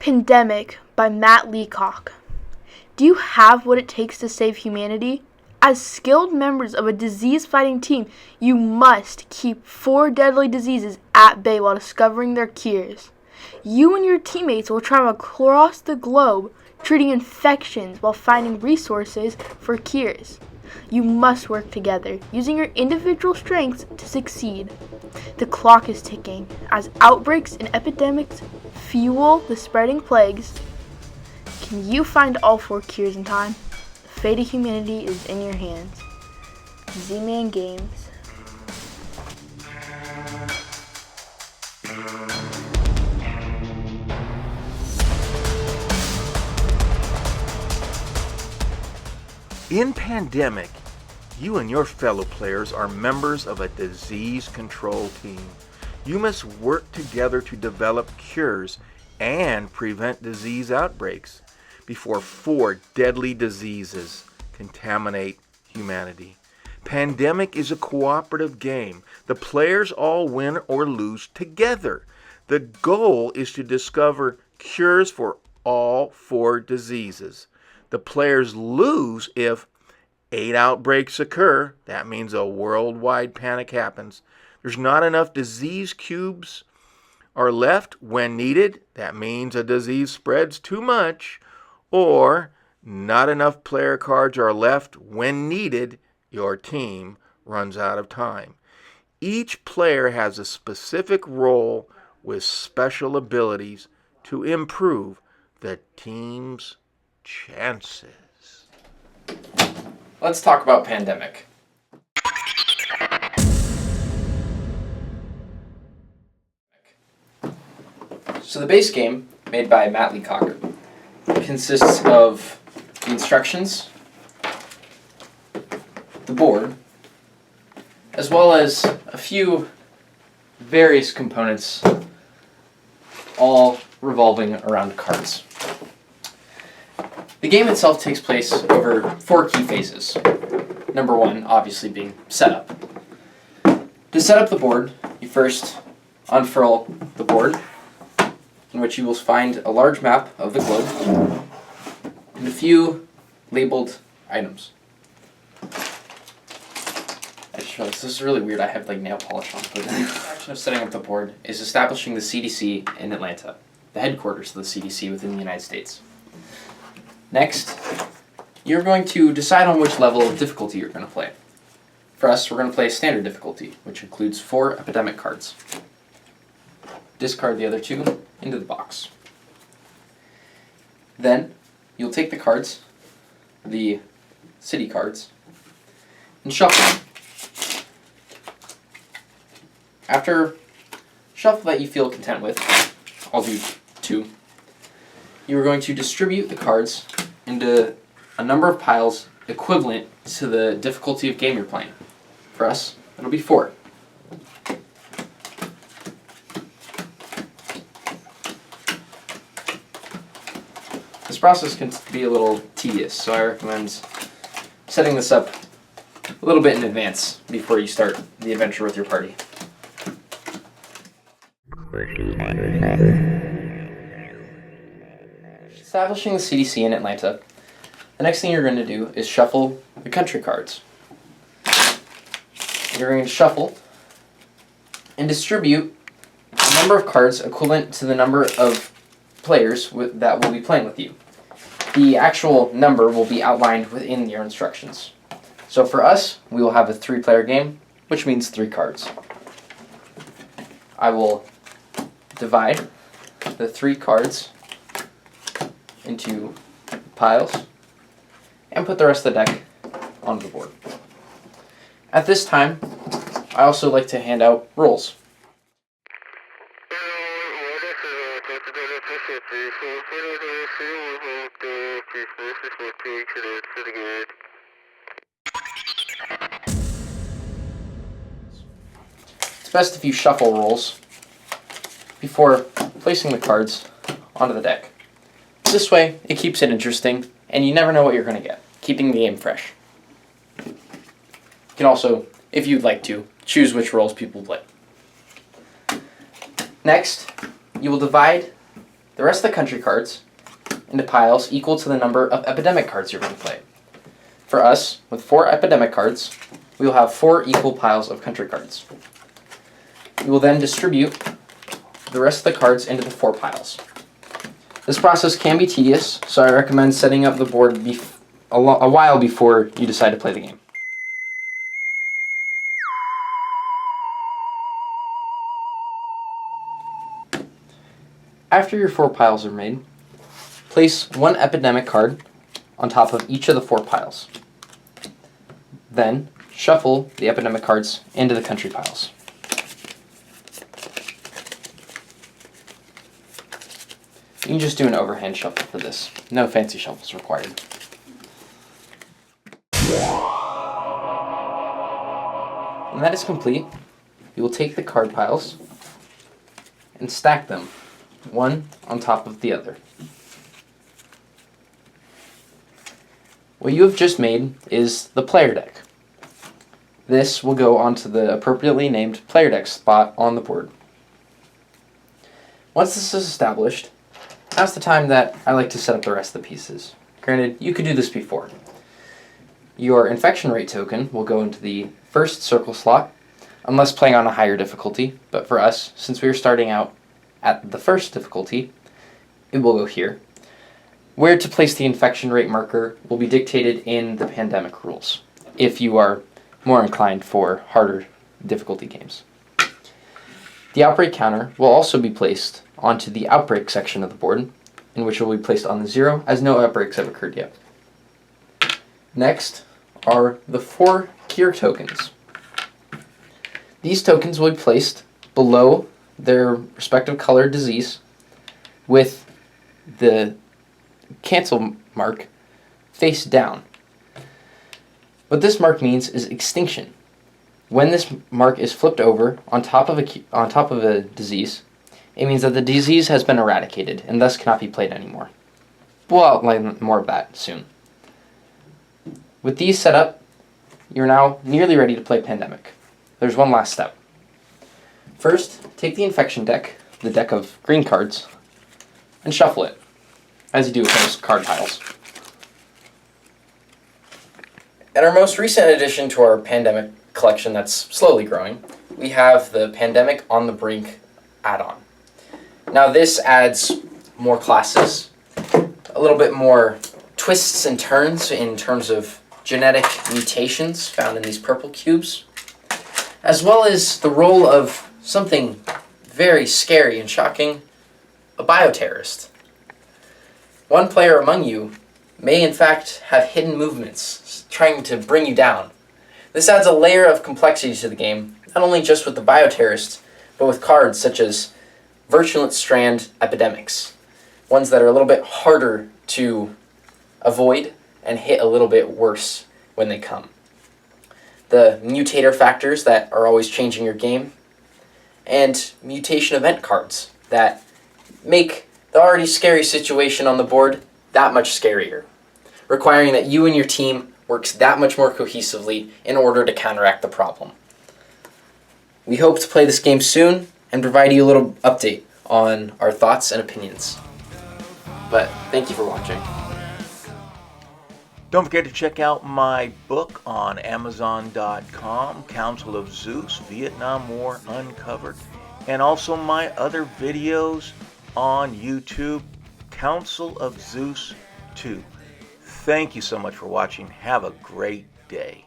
Pandemic by Matt Leacock. Do you have what it takes to save humanity? As skilled members of a disease-fighting team, you must keep 4 deadly diseases at bay while discovering their cures. You and your teammates will travel across the globe, treating infections while finding resources for cures. You must work together, using your individual strengths to succeed. The clock is ticking as outbreaks and epidemics fuel the spreading plagues. Can you find all 4 cures in time? The fate of humanity is in your hands. Z-Man Games. In Pandemic, you and your fellow players are members of a disease control team. You must work together to develop cures and prevent disease outbreaks before 4 deadly diseases contaminate humanity. Pandemic is a cooperative game. The players all win or lose together. The goal is to discover cures for all 4 diseases. The players lose if 8 outbreaks occur. That means a worldwide panic happens. There's not enough disease cubes are left when needed. That means a disease spreads too much. Or not enough player cards are left when needed. Your team runs out of time. Each player has a specific role with special abilities to improve the team's chances. Let's talk about Pandemic. So the base game, made by Matt Leacock, consists of the instructions, the board, as well as a few various components, all revolving around cards. The game itself takes place over 4 key phases. Number 1, obviously, being setup. To set up the board, you first unfurl the board, in which you will find a large map of the globe and a few labeled items. I just realized this is really weird. I have nail polish on. But the action of setting up the board is establishing the CDC in Atlanta, the headquarters of the CDC within the United States. Next, you're going to decide on which level of difficulty you're going to play. For us, we're going to play standard difficulty, which includes 4 epidemic cards. Discard the other 2 into the box. Then, you'll take the cards, the city cards, and shuffle them. After shuffle that you feel content with, I'll do 2, you are going to distribute the cards into a number of piles equivalent to the difficulty of game you're playing. For us, it'll be 4. This process can be a little tedious, so I recommend setting this up a little bit in advance before you start the adventure with your party. Establishing the CDC in Atlanta, the next thing you're going to do is shuffle the country cards. You're going to shuffle and distribute a number of cards equivalent to the number of players that will be playing with you. The actual number will be outlined within your instructions. So for us, we will have a 3-player game, which means 3 cards. I will divide the 3 cards into piles and put the rest of the deck onto the board. At this time, I also like to hand out rolls. It's best if you shuffle rolls before placing the cards onto the deck. This way, it keeps it interesting, and you never know what you're going to get, keeping the game fresh. You can also, if you'd like to, choose which roles people play. Next, you will divide the rest of the country cards into piles equal to the number of epidemic cards you're going to play. For us, with 4 epidemic cards, we will have 4 equal piles of country cards. We will then distribute the rest of the cards into the 4 piles. This process can be tedious, so I recommend setting up the board a while before you decide to play the game. After your 4 piles are made, place 1 epidemic card on top of each of the 4 piles. Then, shuffle the epidemic cards into the country piles. You can just do an overhand shuffle for this. No fancy shuffles required. When that is complete, you will take the card piles and stack them, one on top of the other. What you have just made is the player deck. This will go onto the appropriately named player deck spot on the board. Once this is established, now's the time that I like to set up the rest of the pieces. Granted, you could do this before. Your infection rate token will go into the first circle slot, unless playing on a higher difficulty, but for us, since we are starting out at the first difficulty, it will go here. Where to place the infection rate marker will be dictated in the pandemic rules, if you are more inclined for harder difficulty games. The outbreak counter will also be placed onto the outbreak section of the board, in which it will be placed on the 0, as no outbreaks have occurred yet. Next are the 4 cure tokens. These tokens will be placed below their respective colored disease with the cancel mark face down. What this mark means is extinction. When this mark is flipped over on top of a disease, it means that the disease has been eradicated and thus cannot be played anymore. We'll outline more of that soon. With these set up, you're now nearly ready to play Pandemic. There's one last step. First, take the infection deck, the deck of green cards, and shuffle it, as you do with most card piles. In our most recent addition to our Pandemic collection that's slowly growing, we have the Pandemic on the Brink add-on. Now this adds more classes, a little bit more twists and turns in terms of genetic mutations found in these purple cubes, as well as the role of something very scary and shocking, a bioterrorist. One player among you may in fact have hidden movements trying to bring you down. This adds a layer of complexity to the game, not only just with the bioterrorist, but with cards such as Virulent Strand Epidemics, ones that are a little bit harder to avoid and hit a little bit worse when they come. The mutator factors that are always changing your game, and mutation event cards that make the already scary situation on the board that much scarier, requiring that you and your team works that much more cohesively in order to counteract the problem. We hope to play this game soon and provide you a little update on our thoughts and opinions. But thank you for watching. Don't forget to check out my book on Amazon.com, Council of Zeus, Vietnam War Uncovered, and also my other videos on YouTube, Council of Zeus 2. Thank you so much for watching. Have a great day.